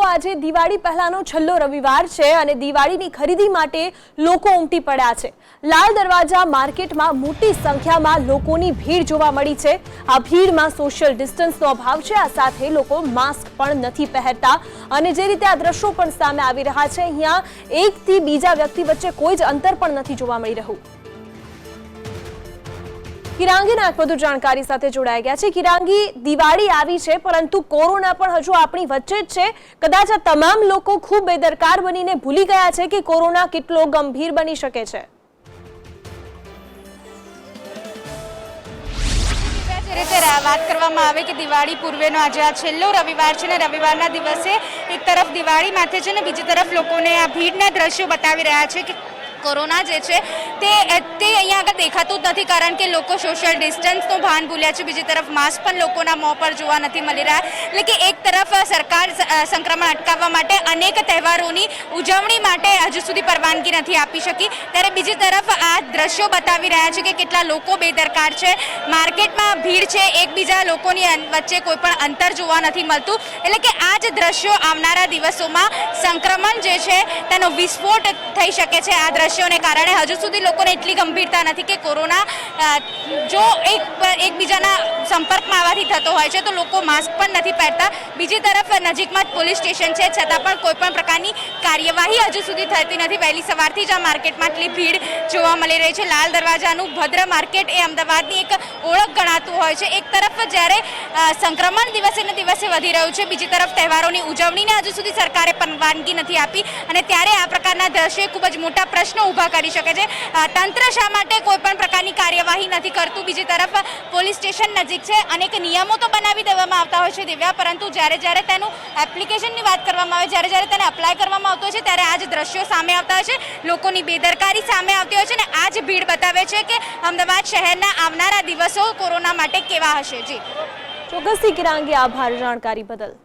આજે દિવાળી પહેલાનો છેલ્લો રવિવાર છે અને દિવાળીની ખરીદી માટે લોકો ઉમટી પડ્યા છે। લાલ દરવાજા માર્કેટમાં મોટી સંખ્યામાં લોકોની ભીડ જોવા મળી છે। આ ભીડમાં સોશિયલ ડિસ્ટન્સનો અભાવ છે। આ સાથે લોકો માસ્ક પણ નથી પહેરતા અને જે રીતે આ દ્રશ્યો પણ સામે આવી રહ્યા છે, અહીંયા એકથી બીજા વ્યક્તિ વચ્ચે કોઈ જ અંતર પણ નથી જોવા મળી રહ્યું। કિરાંગીના એક વધુ જાણકારી સાથે જોડાઈ ગયા છે। કિરાંગી, દિવાળી આવી છે પરંતુ કોરોના પણ હજુ આપણી વચ્ચે જ છે। કદાચ આ તમામ લોકો ખૂબ બેદરકાર બનીને ભૂલી ગયા છે કે કોરોના કેટલો ગંભીર બની શકે છે। વાત કરવામાં આવે કે દિવાળી પૂર્વેનો આજે આ છેલ્લો રવિવાર છે ને રવિવારના દિવસે એક તરફ દિવાળી માથે છે ને બીજી તરફ લોકોને આ ભીડના દ્રશ્યો બતાવી રહ્યા છે કે કોરોના જે છે તે અહીંયા આગળ દેખાતું જ નથી, કારણ કે લોકો સોશિયલ ડિસ્ટન્સનું ભાન ભૂલ્યા છે। બીજી તરફ માસ્ક પણ લોકોના મોં પર જોવા નથી મળી રહ્યા। એટલે કે એક તરફ સરકાર સંક્રમણ અટકાવવા માટે અનેક તહેવારોની ઉજવણી માટે હજુ સુધી પરવાનગી નથી આપી શકી, ત્યારે બીજી તરફ આ દ્રશ્યો બતાવી રહ્યા છે કે કેટલા લોકો બેદરકાર છે। માર્કેટમાં ભીડ છે, એકબીજા લોકોની વચ્ચે કોઈ પણ અંતર જોવા નથી મળતું। એટલે કે આ જ દ્રશ્યો આવનારા દિવસોમાં સંક્રમણ જે છે તેનો વિસ્ફોટ થઈ શકે છે। આ દ્રશ્યોને કારણે હજુ સુધી લોકોને એટલી ગંભીરતા નથી કે કોરોના જો એકબીજાના સંપર્કમાં આવવાથી થતો હોય છે તો લોકો માસ્ક પણ નથી પહેરતા। બીજી તરફ નજીકમાં જ પોલીસ સ્ટેશન છે, છતાં પણ કોઈ પણ પ્રકારની કાર્યવાહી હજુ સુધી થતી નથી। વહેલી સવારથી જ આ માર્કેટમાં એટલી ભીડ જોવા મળી રહી છે। લાલ દરવાજાનું ભદ્ર માર્કેટ એ અમદાવાદની એક ઓળખ ગણાતું હોય છે। એક તરફ જ્યારે સંક્રમણ દિવસે ને દિવસે વધી રહ્યું છે, બીજી તરફ તહેવારોની ઉજવણીને હજુ સુધી સરકારે પરવાનગી નથી આપી અને ત્યારે આ પ્રકારના દ્રશ્યો ખૂબ જ મોટા પ્રશ્નો ઊભા કરી શકે છે। તંત્ર શા માટે કોઈ પણ પ્રકારની કાર્યવાહી નથી કરતું? બીજી તરફ પોલીસ સ્ટેશન નજીક છે, અનેક નિયમો તો બનાવી દેવામાં આવતા હોય છે દિવ્યા, પરંતુ જ્યારે તેનું એપ્લિકેશનની વાત કરવામાં આવે, જ્યારે તેને અપ્લાય કરવામાં આવતું હોય છે ત્યારે આ જ દ્રશ્યો સામે આવતા હોય છે। લોકોની બેદરકારી સામે આવતી હોય છે અને આ જ ભીડ બતાવે છે કે અમદાવાદ શહેરના આવનારા દિવસો કોરોના માટે કેવા હશે। જી ચોક્કસથી કિરાંગી, આભાર જાણકારી બદલ।